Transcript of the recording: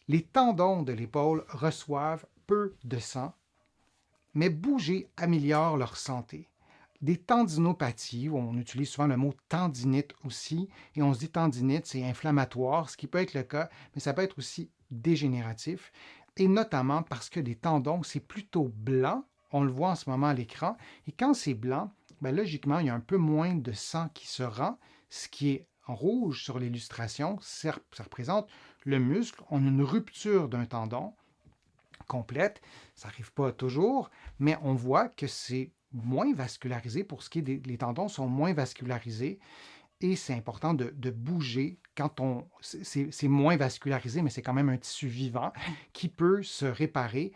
Les tendons de l'épaule reçoivent peu de sang, mais bouger améliore leur santé. Des tendinopathies, où on utilise souvent le mot tendinite aussi, et on se dit tendinite, c'est inflammatoire, ce qui peut être le cas, mais ça peut être aussi dégénératif, et notamment parce que les tendons, c'est plutôt blanc, on le voit en ce moment à l'écran, et quand c'est blanc, ben logiquement, il y a un peu moins de sang qui se rend, ce qui est en rouge sur l'illustration, ça représente le muscle, on a une rupture d'un tendon, complète. Ça n'arrive pas toujours, mais on voit que c'est moins vascularisé pour ce qui est des les tendons sont moins vascularisés et c'est important de bouger quand on c'est moins vascularisé, mais c'est quand même un tissu vivant qui peut se réparer